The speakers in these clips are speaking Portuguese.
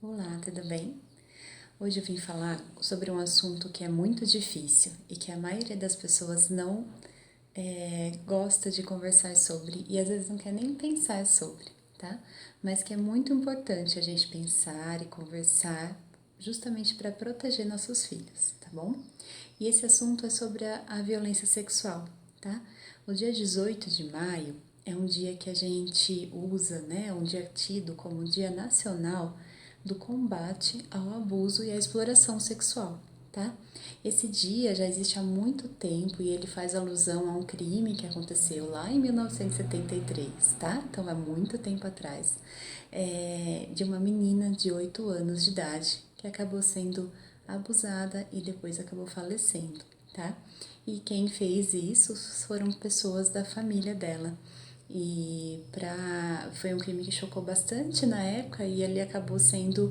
Olá, tudo bem? Hoje eu vim falar sobre um assunto que é muito difícil e que a maioria das pessoas não gosta de conversar sobre e às vezes não quer nem pensar sobre, tá? Mas que é muito importante a gente pensar e conversar justamente para proteger nossos filhos, tá bom? E esse assunto é sobre a violência sexual, tá? O dia 18 de maio é um dia que a gente usa, né? Um dia tido como Dia Nacional do Combate ao Abuso e à Exploração Sexual, tá? Esse dia já existe há muito tempo e ele faz alusão a um crime que aconteceu lá em 1973, tá? Então, há muito tempo atrás, de uma menina de 8 anos de idade que acabou sendo abusada e depois acabou falecendo, tá? E quem fez isso foram pessoas da família dela. Foi um crime que chocou bastante na época e ele acabou servindo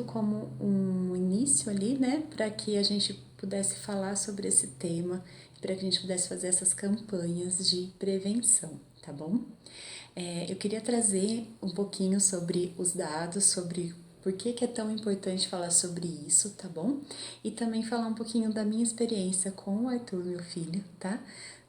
como um início ali, né, para que a gente pudesse falar sobre esse tema, para que a gente pudesse fazer essas campanhas de prevenção, tá bom? Eu queria trazer um pouquinho sobre os dados, sobre por que é tão importante falar sobre isso, tá bom? E também falar um pouquinho da minha experiência com o Arthur, meu filho, tá?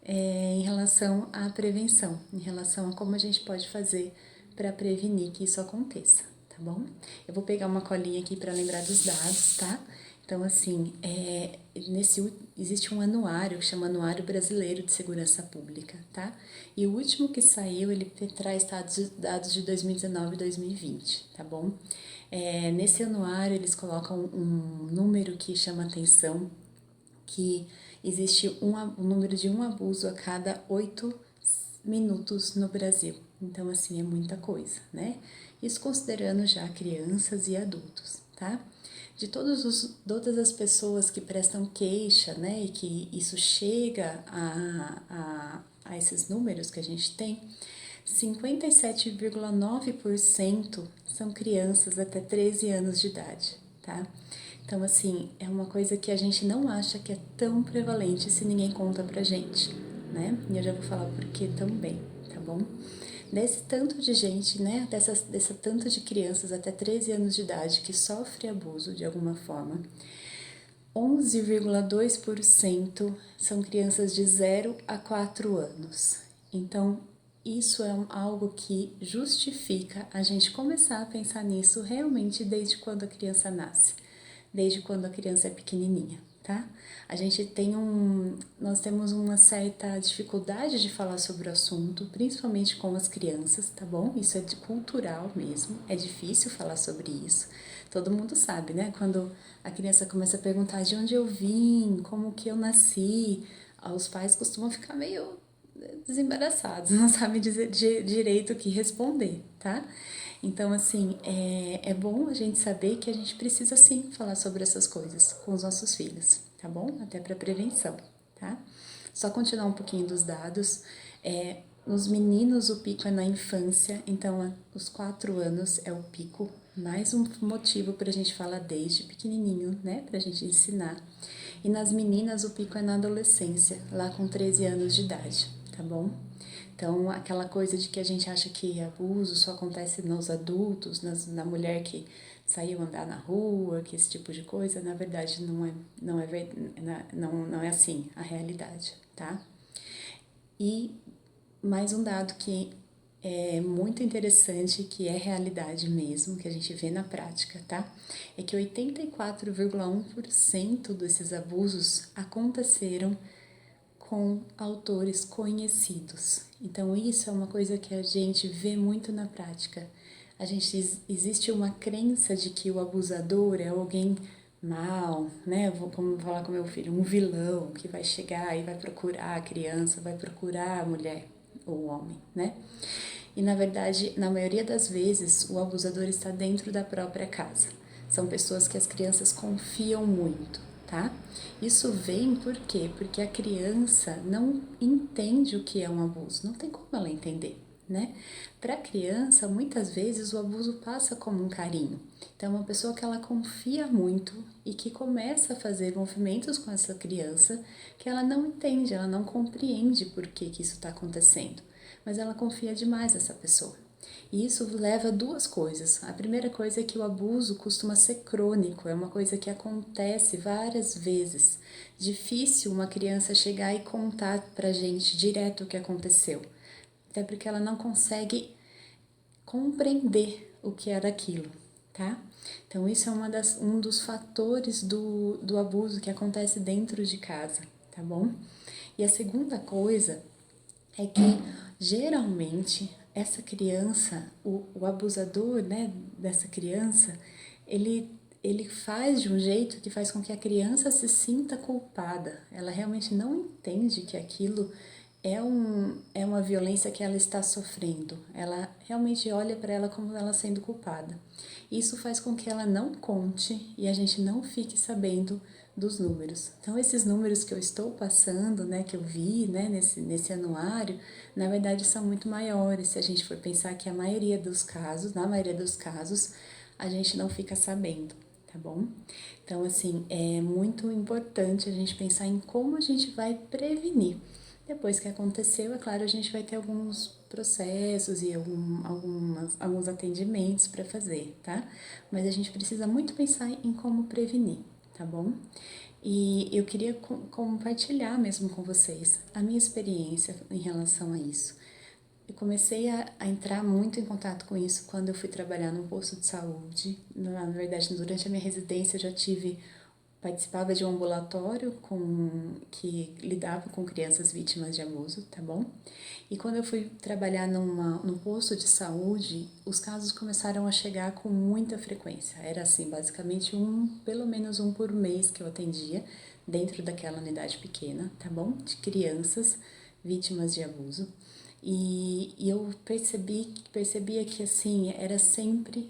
Em relação à prevenção, em relação a como a gente pode fazer para prevenir que isso aconteça, tá bom? Eu vou pegar uma colinha aqui para lembrar dos dados, tá? Então, assim, existe um anuário que chama Anuário Brasileiro de Segurança Pública, tá? E o último que saiu, ele traz dados de 2019 e 2020, tá bom? Nesse anuário, eles colocam um número que chama atenção, que existe um número de um abuso a cada 8 minutos no Brasil. Então, assim, é muita coisa, né? Isso considerando já crianças e adultos, tá? De todas as pessoas que prestam queixa, né, e que isso chega a esses números que a gente tem, 57,9% são crianças até 13 anos de idade, tá? Então, assim, é uma coisa que a gente não acha que é tão prevalente se ninguém conta pra gente, né? E eu já vou falar por que também, tá bom? Desse tanto de gente, né, dessa tanto de crianças até 13 anos de idade que sofre abuso de alguma forma, 11,2% são crianças de 0 a 4 anos. Então, isso é algo que justifica a gente começar a pensar nisso realmente desde quando a criança nasce, desde quando a criança é pequenininha, tá? Nós temos uma certa dificuldade de falar sobre o assunto, principalmente com as crianças, tá bom? Isso é cultural mesmo, é difícil falar sobre isso. Todo mundo sabe, né? Quando a criança começa a perguntar de onde eu vim, como que eu nasci, os pais costumam ficar meio desembaraçados, não sabem dizer direito o que responder, tá? Então, assim, é bom a gente saber que a gente precisa sim falar sobre essas coisas com os nossos filhos, tá bom? Até para prevenção, tá? Só continuar um pouquinho dos dados. Nos meninos o pico é na infância, então os 4 anos é o pico, mais um motivo para a gente falar desde pequenininho, né? Para a gente ensinar. E nas meninas o pico é na adolescência, lá com 13 anos de idade, tá bom? Então, aquela coisa de que a gente acha que abuso só acontece nos adultos, na mulher que saiu andar na rua, que esse tipo de coisa, na verdade não é assim a realidade, tá? E mais um dado que é muito interessante, que é realidade mesmo, que a gente vê na prática, tá? É que 84,1% desses abusos aconteceram com autores conhecidos. Então, isso é uma coisa que a gente vê muito na prática. Existe uma crença de que o abusador é alguém mal, né? Como falar com meu filho, um vilão que vai chegar e vai procurar a criança, vai procurar a mulher ou o homem, né? E na verdade, na maioria das vezes, o abusador está dentro da própria casa. São pessoas que as crianças confiam muito, tá? Isso vem por quê? Porque a criança não entende o que é um abuso, não tem como ela entender, né? Para a criança, muitas vezes o abuso passa como um carinho. Então, é uma pessoa que ela confia muito e que começa a fazer movimentos com essa criança que ela não entende, ela não compreende por que isso está acontecendo, mas ela confia demais nessa pessoa. E isso leva a duas coisas. A primeira coisa é que o abuso costuma ser crônico, é uma coisa que acontece várias vezes. Difícil uma criança chegar e contar pra gente direto o que aconteceu, até porque ela não consegue compreender o que era aquilo, tá? Então isso é um dos fatores do abuso que acontece dentro de casa, tá bom? E a segunda coisa é que geralmente essa criança, o abusador, né, dessa criança, ele faz de um jeito que faz com que a criança se sinta culpada. Ela realmente não entende que aquilo é uma violência que ela está sofrendo. Ela realmente olha para ela como ela sendo culpada. Isso faz com que ela não conte e a gente não fique sabendo dos números. Então, esses números que eu estou passando, né, que eu vi, né, nesse anuário, na verdade são muito maiores. Se a gente for pensar que a maioria dos casos, na maioria dos casos, a gente não fica sabendo, tá bom? Então, assim, é muito importante a gente pensar em como a gente vai prevenir. Depois que aconteceu, é claro, a gente vai ter alguns processos e alguns atendimentos para fazer, tá? Mas a gente precisa muito pensar em como prevenir, tá bom? E eu queria compartilhar mesmo com vocês a minha experiência em relação a isso. Eu comecei a entrar muito em contato com isso quando eu fui trabalhar num posto de saúde. Na verdade, durante a minha residência, eu já participava de um ambulatório que lidava com crianças vítimas de abuso, tá bom? E quando eu fui trabalhar num posto de saúde, os casos começaram a chegar com muita frequência. Era assim, basicamente pelo menos um por mês que eu atendia dentro daquela unidade pequena, tá bom? De crianças vítimas de abuso. E eu percebia que assim, era sempre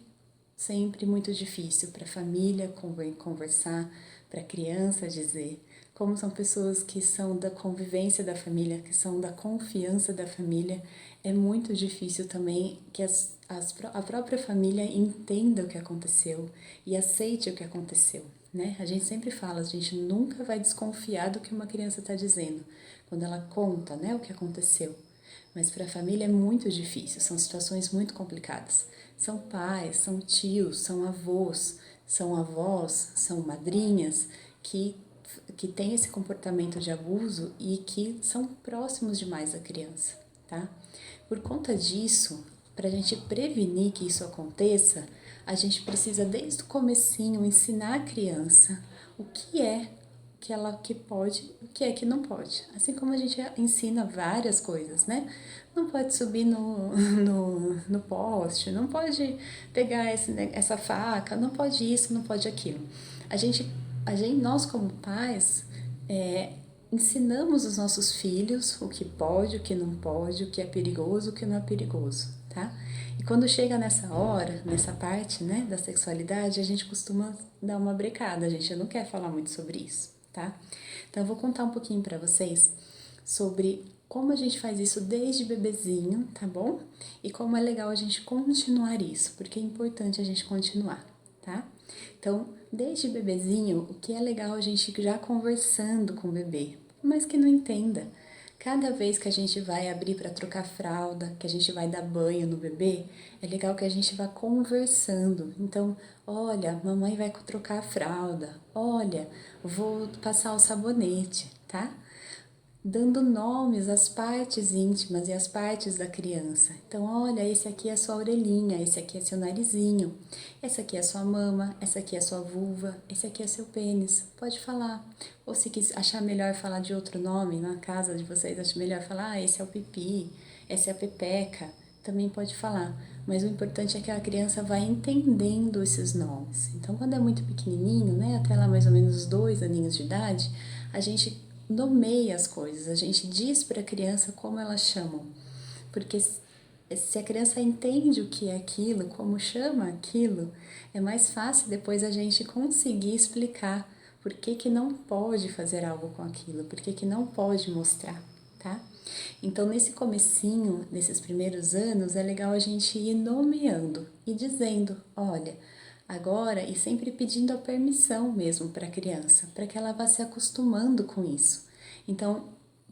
muito difícil para a família conversar, para a criança dizer. Como são pessoas que são da convivência da família, que são da confiança da família, é muito difícil também que a própria família entenda o que aconteceu e aceite o que aconteceu, né? A gente sempre fala, a gente nunca vai desconfiar do que uma criança está dizendo quando ela conta, né, o que aconteceu. Mas para a família é muito difícil, são situações muito complicadas. São pais, são tios, são avós, são avós, são madrinhas que têm esse comportamento de abuso e que são próximos demais da criança, tá? Por conta disso, para a gente prevenir que isso aconteça, a gente precisa desde o comecinho ensinar a criança o que é que ela que pode, o que é que não pode. Assim como a gente ensina várias coisas, né? Não pode subir no poste, não pode pegar essa faca, não pode isso, não pode aquilo. Nós como pais, ensinamos os nossos filhos o que pode, o que não pode, o que é perigoso, o que não é perigoso, tá? E quando chega nessa hora, nessa parte, né, da sexualidade, a gente costuma dar uma brecada, a gente não quer falar muito sobre isso, tá? Então eu vou contar um pouquinho para vocês sobre como a gente faz isso desde bebezinho, tá bom? E como é legal a gente continuar isso, porque é importante a gente continuar, tá? Então, desde bebezinho, o que é legal a gente já conversando com o bebê, mas que não entenda. Cada vez que a gente vai abrir para trocar fralda, que a gente vai dar banho no bebê, é legal que a gente vá conversando. Então, olha, mamãe vai trocar a fralda. Olha, vou passar o sabonete, tá? Dando nomes às partes íntimas e às partes da criança. Então, olha, esse aqui é sua orelhinha, esse aqui é seu narizinho, essa aqui é sua mama, essa aqui é sua vulva, esse aqui é seu pênis. Pode falar. Ou se achar melhor falar de outro nome na casa de vocês, acha melhor falar, esse é o pipi, essa é a pepeca, também pode falar. Mas o importante é que a criança vai entendendo esses nomes. Então, quando é muito pequenininho, né, até lá mais ou menos os 2 aninhos de idade, a gente nomeia as coisas, a gente diz para a criança como elas chamam, porque se a criança entende o que é aquilo, como chama aquilo, é mais fácil depois a gente conseguir explicar por que não pode fazer algo com aquilo, por que não pode mostrar, tá? Então, nesse comecinho, nesses primeiros anos, é legal a gente ir nomeando e dizendo, olha, agora, e sempre pedindo a permissão mesmo para a criança, para que ela vá se acostumando com isso. Então,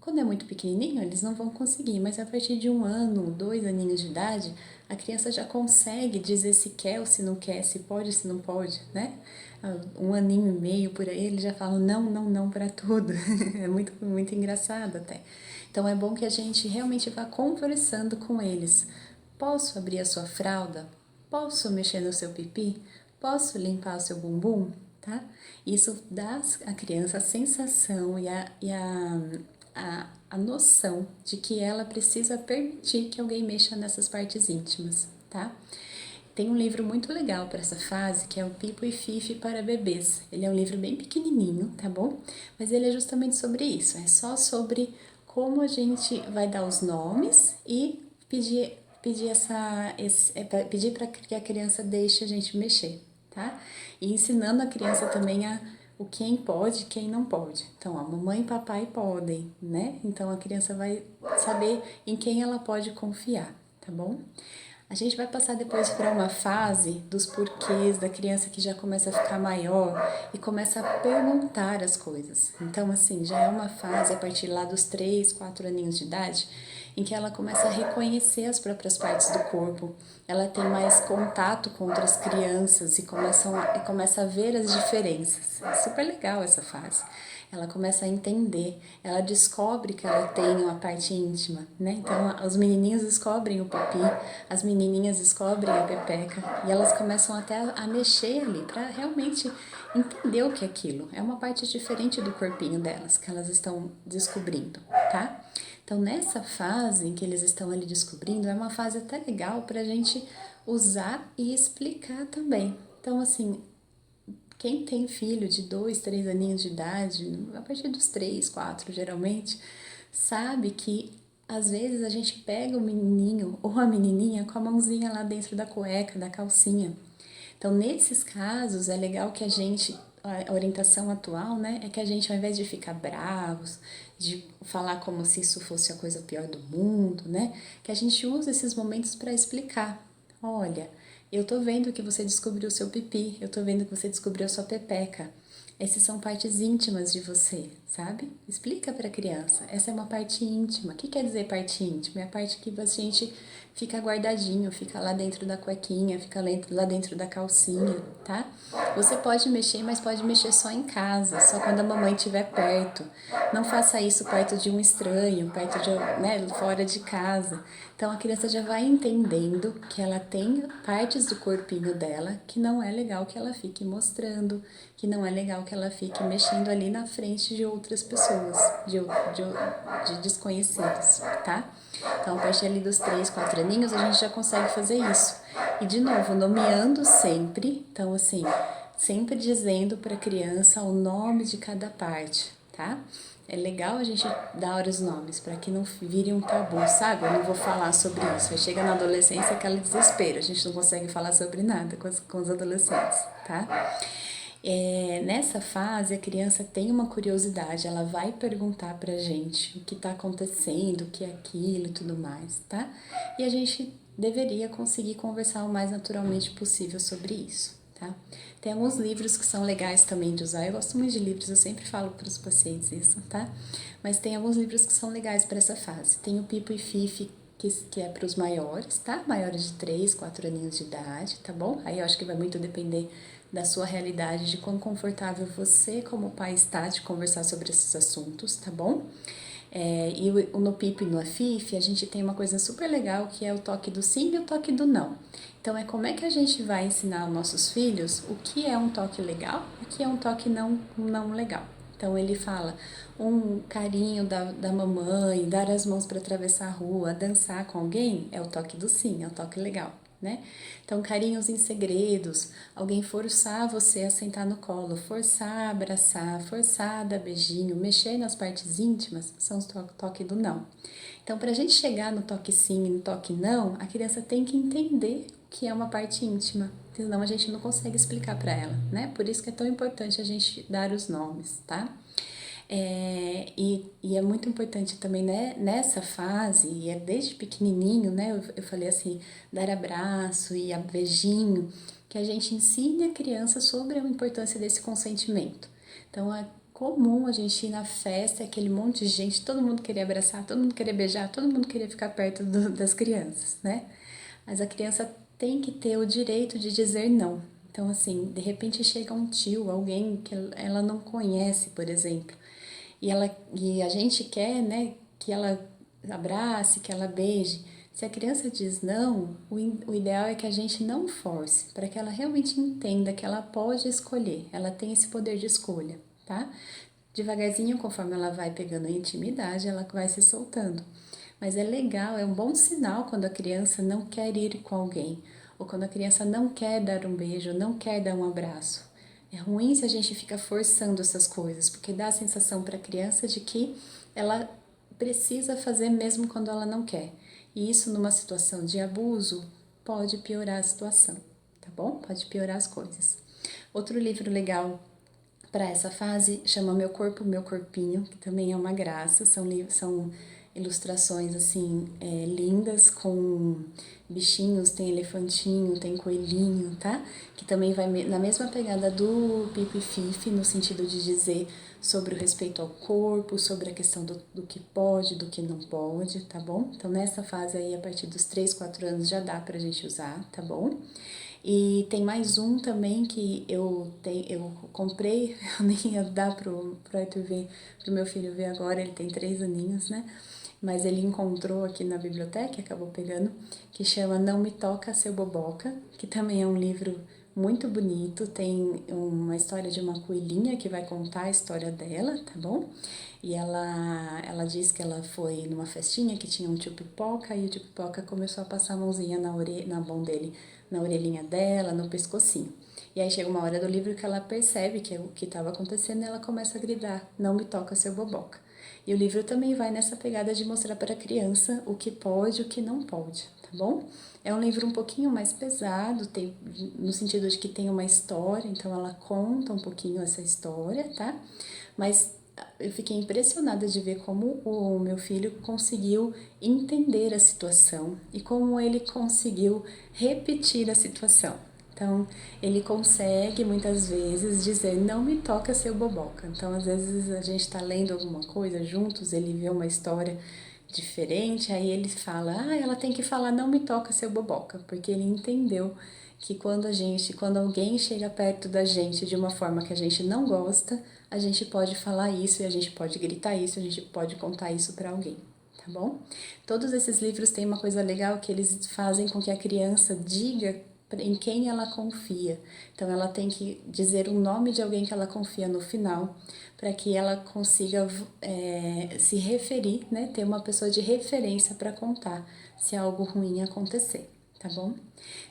Quando é muito pequenininho, eles não vão conseguir, mas a partir de 1 ano, 2 aninhos de idade, a criança já consegue dizer se quer ou se não quer, se pode ou se não pode, né? 1 aninho e meio por aí, eles já falam não, não, não para tudo. É muito, muito engraçado até. Então é bom que a gente realmente vá conversando com eles. Posso abrir a sua fralda? Posso mexer no seu pipi? Posso limpar o seu bumbum? Tá? Isso dá à criança a sensação e a noção de que ela precisa permitir que alguém mexa nessas partes íntimas, tá? Tem um livro muito legal para essa fase, que é o Pipo e Fifi para bebês. Ele é um livro bem pequenininho, tá bom? Mas ele é justamente sobre isso, é só sobre como a gente vai dar os nomes e pedir para que a criança deixe a gente mexer, tá? E ensinando a criança também o quem pode e quem não pode. Então, a mamãe e papai podem, né? Então, a criança vai saber em quem ela pode confiar, tá bom? A gente vai passar depois para uma fase dos porquês da criança que já começa a ficar maior e começa a perguntar as coisas. Então, assim, já é uma fase a partir lá dos 3, 4 aninhos de idade em que ela começa a reconhecer as próprias partes do corpo. Ela tem mais contato com outras crianças e começa a ver as diferenças. É super legal essa fase. Ela começa a entender, ela descobre que ela tem uma parte íntima, né? Então, os menininhos descobrem o pipi, as menininhas descobrem a pepeca e elas começam até a mexer ali para realmente entender o que é aquilo. É uma parte diferente do corpinho delas que elas estão descobrindo, tá? Então, nessa fase em que eles estão ali descobrindo, é uma fase até legal para a gente usar e explicar também. Então, assim, quem tem filho de 2, 3 aninhos de idade, a partir dos 3, 4 geralmente, sabe que às vezes a gente pega o menininho ou a menininha com a mãozinha lá dentro da cueca, da calcinha. Então, nesses casos, é legal que a orientação atual, né, é que a gente, ao invés de ficar bravos, de falar como se isso fosse a coisa pior do mundo, né, que a gente use esses momentos para explicar. Olha, eu tô vendo que você descobriu o seu pipi, eu tô vendo que você descobriu a sua pepeca. Essas são partes íntimas de você, sabe? Explica para a criança. Essa é uma parte íntima. O que quer dizer parte íntima? É a parte que a gente fica guardadinho, fica lá dentro da cuequinha, fica lá dentro da calcinha, tá? Você pode mexer, mas pode mexer só em casa, só quando a mamãe estiver perto. Não faça isso perto de um estranho, perto de, né, fora de casa. Então a criança já vai entendendo que ela tem partes do corpinho dela que não é legal que ela fique mostrando, que não é legal que ela fique mexendo ali na frente de outras pessoas, de desconhecidos, tá? Então, a partir ali dos 3, 4 aninhos, a gente já consegue fazer isso. E, de novo, nomeando sempre. Então, assim, sempre dizendo para a criança o nome de cada parte, tá? É legal a gente dar os nomes para que não vire um tabu, sabe? Eu não vou falar sobre isso. Aí chega na adolescência aquele desespero, a gente não consegue falar sobre nada com os adolescentes, tá? Nessa fase, a criança tem uma curiosidade, ela vai perguntar pra gente o que tá acontecendo, o que é aquilo e tudo mais, tá? E a gente deveria conseguir conversar o mais naturalmente possível sobre isso, tá? Tem alguns livros que são legais também de usar, eu gosto muito de livros, eu sempre falo para os pacientes isso, tá? Mas tem alguns livros que são legais para essa fase. Tem o Pipo e Fifi, que é para os maiores, tá? Maiores de 3, 4 aninhos de idade, tá bom? Aí eu acho que vai muito depender da sua realidade, de quão confortável você como pai está de conversar sobre esses assuntos, tá bom? E no PIP e no AFIF, a gente tem uma coisa super legal que é o toque do sim e o toque do não. Então, é como é que a gente vai ensinar aos nossos filhos o que é um toque legal e o que é um toque não legal. Então, ele fala um carinho da mamãe, dar as mãos para atravessar a rua, dançar com alguém, é o toque do sim, é o toque legal, né? Então, carinhos em segredos, alguém forçar você a sentar no colo, forçar a abraçar, forçar a dar beijinho, mexer nas partes íntimas, são os toque do não. Então, para a gente chegar no toque sim e no toque não, a criança tem que entender o que é uma parte íntima, senão a gente não consegue explicar para ela, né? Por isso que é tão importante a gente dar os nomes, tá? E é muito importante também, né, nessa fase, e é desde pequenininho, né, eu falei assim, dar abraço e beijinho, que a gente ensine a criança sobre a importância desse consentimento. Então, comum a gente ir na festa, aquele monte de gente, todo mundo queria abraçar, todo mundo queria beijar, todo mundo queria ficar perto das crianças, né? Mas a criança tem que ter o direito de dizer não. Então, assim, de repente chega um tio, alguém que ela não conhece, por exemplo, e a gente quer, né, que ela abrace, que ela beije. Se a criança diz não, o ideal é que a gente não force, para que ela realmente entenda que ela pode escolher, ela tem esse poder de escolha, tá? Devagarzinho, conforme ela vai pegando a intimidade, ela vai se soltando. Mas é legal, é um bom sinal quando a criança não quer ir com alguém, ou quando a criança não quer dar um beijo, não quer dar um abraço. É ruim se a gente fica forçando essas coisas, porque dá a sensação para a criança de que ela precisa fazer mesmo quando ela não quer. E isso, numa situação de abuso, pode piorar a situação, tá bom? Pode piorar as coisas. Outro livro legal para essa fase chama Meu Corpo, Meu Corpinho, que também é uma graça, são ilustrações assim lindas com bichinhos, tem elefantinho, tem coelhinho, tá? Que também vai na mesma pegada do Pipo e Fifi, no sentido de dizer sobre o respeito ao corpo, sobre a questão do que pode, do que não pode, tá bom? Então nessa fase aí, a partir dos 3, 4 anos já dá pra gente usar, tá bom? E tem mais um também que eu comprei, eu nem ia dar pro Arthur ver, pro meu filho ver agora, ele tem 3 aninhos, né? Mas ele encontrou aqui na biblioteca, acabou pegando, que chama Não Me Toca Seu Boboca, que também é um livro muito bonito, tem uma história de uma coelhinha que vai contar a história dela, tá bom? E ela diz que ela foi numa festinha que tinha um tio Pipoca e o tio Pipoca começou a passar a mãozinha na mão dele, na orelhinha dela, no pescocinho. E aí chega uma hora do livro que ela percebe que é o que estava acontecendo e ela começa a gritar, não me toca seu boboca. E o livro também vai nessa pegada de mostrar para a criança o que pode e o que não pode, tá bom? É um livro um pouquinho mais pesado, no sentido de que tem uma história, então ela conta um pouquinho essa história, tá? Mas eu fiquei impressionada de ver como o meu filho conseguiu entender a situação e como ele conseguiu repetir a situação. Então, ele consegue muitas vezes dizer, não me toca seu boboca. Então, às vezes a gente está lendo alguma coisa juntos, ele vê uma história diferente, aí ele fala, ela tem que falar, não me toca seu boboca, porque ele entendeu que quando alguém chega perto da gente de uma forma que a gente não gosta, a gente pode falar isso e a gente pode gritar isso, a gente pode contar isso para alguém, tá bom? Todos esses livros têm uma coisa legal que eles fazem com que a criança diga em quem ela confia. Então ela tem que dizer o nome de alguém que ela confia no final, para que ela consiga se referir, né? Ter uma pessoa de referência para contar se algo ruim acontecer, tá bom?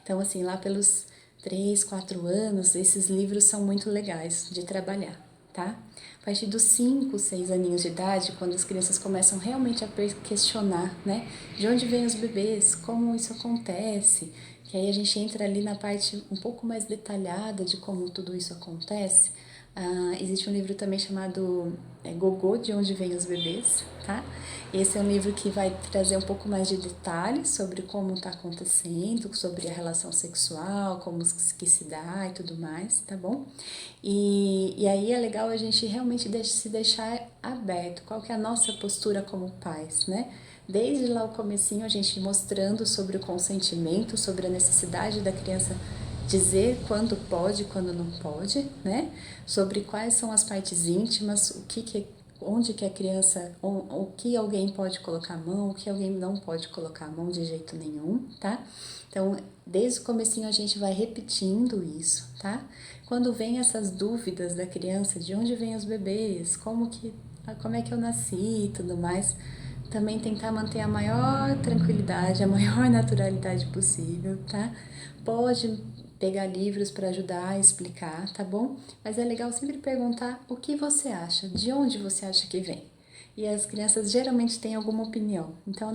Então, assim, lá pelos 3, 4 anos, esses livros são muito legais de trabalhar, tá? A partir dos 5, 6 aninhos de idade, quando as crianças começam realmente a questionar, né? De onde vêm os bebês, como isso acontece, que aí a gente entra ali na parte um pouco mais detalhada de como tudo isso acontece. Existe um livro também chamado Gogô, de onde vêm os bebês, tá? Esse é um livro que vai trazer um pouco mais de detalhes sobre como está acontecendo, sobre a relação sexual, como que se dá e tudo mais, tá bom? E aí é legal a gente realmente se deixar aberto, qual que é a nossa postura como pais, né? Desde lá o comecinho a gente mostrando sobre o consentimento, sobre a necessidade da criança dizer quando pode, quando não pode, né? Sobre quais são as partes íntimas, onde que a criança, o que alguém pode colocar a mão, o que alguém não pode colocar a mão de jeito nenhum, tá? Então, desde o comecinho a gente vai repetindo isso, tá? Quando vem essas dúvidas da criança, de onde vêm os bebês, como é que eu nasci e tudo mais, também tentar manter a maior tranquilidade, a maior naturalidade possível, tá? Pode pegar livros para ajudar a explicar, tá bom? Mas é legal sempre perguntar o que você acha, de onde você acha que vem. E as crianças geralmente têm alguma opinião. Então, a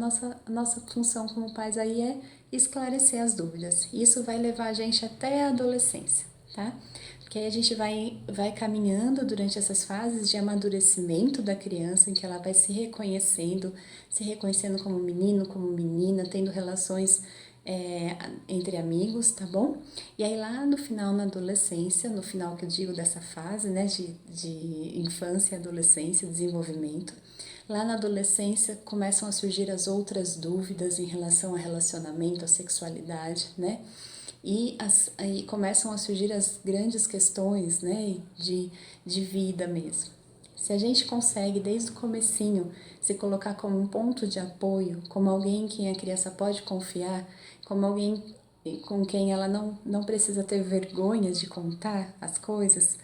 nossa função como pais aí é esclarecer as dúvidas. Isso vai levar a gente até a adolescência, tá? Porque aí a gente vai caminhando durante essas fases de amadurecimento da criança, em que ela vai se reconhecendo como menino, como menina, tendo relações entre amigos, tá bom? E aí lá no final, na adolescência, no final que eu digo dessa fase, né, de infância, adolescência, desenvolvimento, lá na adolescência começam a surgir as outras dúvidas em relação ao relacionamento, à sexualidade, né? E aí começam a surgir as grandes questões, né, de vida mesmo. Se a gente consegue, desde o comecinho, se colocar como um ponto de apoio, como alguém em quem a criança pode confiar, como alguém com quem ela não precisa ter vergonha de contar as coisas,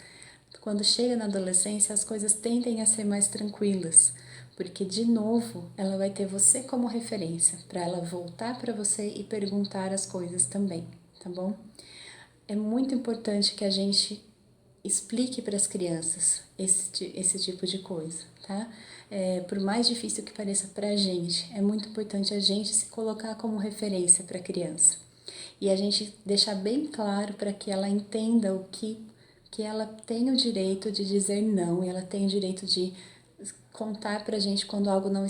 quando chega na adolescência as coisas tendem a ser mais tranquilas, porque de novo ela vai ter você como referência para ela voltar para você e perguntar as coisas também, tá bom? É muito importante que a gente explique para as crianças esse tipo de coisa, tá? Por mais difícil que pareça para a gente, é muito importante a gente se colocar como referência para a criança. E a gente deixar bem claro para que ela entenda que ela tem o direito de dizer não, e ela tem o direito de contar pra gente quando algo não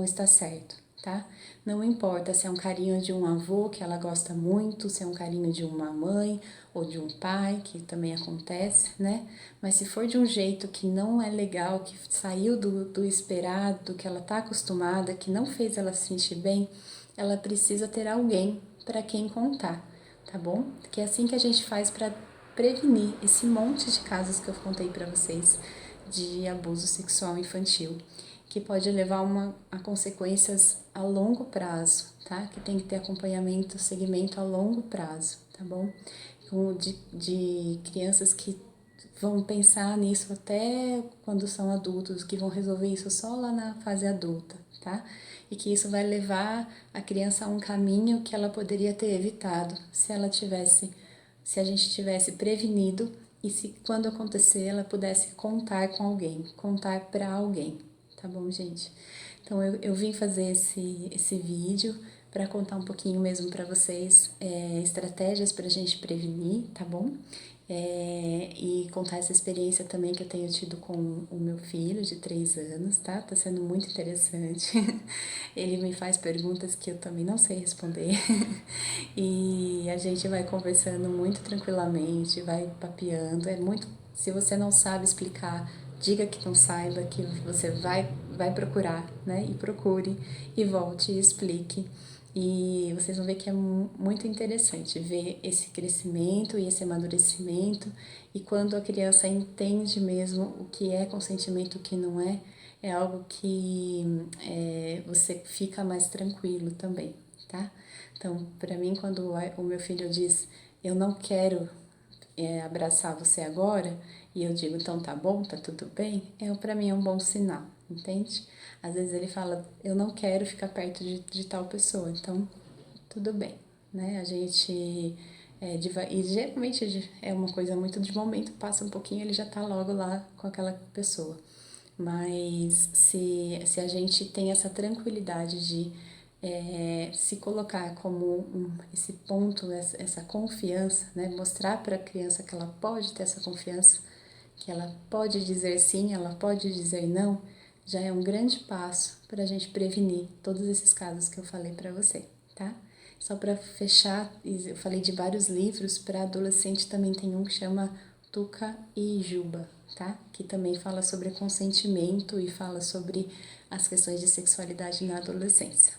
está certo, tá? Não importa se é um carinho de um avô que ela gosta muito, se é um carinho de uma mãe ou de um pai, que também acontece, né? Mas se for de um jeito que não é legal, que saiu do esperado, do que ela tá acostumada, que não fez ela se sentir bem, ela precisa ter alguém para quem contar, tá bom? Que é assim que a gente faz para prevenir esse monte de casos que eu contei para vocês de abuso sexual infantil, que pode levar a consequências a longo prazo, tá? Que tem que ter acompanhamento, segmento a longo prazo, tá bom? De crianças que vão pensar nisso até quando são adultos, que vão resolver isso só lá na fase adulta, tá? E que isso vai levar a criança a um caminho que ela poderia ter evitado se a gente tivesse prevenido e se quando acontecer ela pudesse contar com alguém, contar para alguém, tá bom, gente? Então eu vim fazer esse vídeo para contar um pouquinho mesmo para vocês estratégias para a gente prevenir, tá bom? E contar essa experiência também que eu tenho tido com o meu filho de 3 anos, tá? Tá sendo muito interessante. Ele me faz perguntas que eu também não sei responder. E a gente vai conversando muito tranquilamente, vai papeando. Se você não sabe explicar, diga que não saiba, que você vai procurar, né? E procure e volte e explique. E vocês vão ver que é muito interessante ver esse crescimento e esse amadurecimento. E quando a criança entende mesmo o que é consentimento e o que não é, é algo que você fica mais tranquilo também, tá? Então, para mim, quando o meu filho diz, eu não quero abraçar você agora, e eu digo, então tá bom, tá tudo bem, para mim é um bom sinal, entende? Às vezes ele fala, eu não quero ficar perto de tal pessoa, então tudo bem, né? A gente e geralmente é uma coisa muito de momento, passa um pouquinho, ele já tá logo lá com aquela pessoa. Mas se a gente tem essa tranquilidade de se colocar como esse ponto, essa confiança, né? Mostrar para a criança que ela pode ter essa confiança, que ela pode dizer sim, ela pode dizer não, já é um grande passo para a gente prevenir todos esses casos que eu falei para você, tá? Só para fechar, eu falei de vários livros, para adolescente também tem um que chama Tuca e Juba, tá? Que também fala sobre consentimento e fala sobre as questões de sexualidade na adolescência.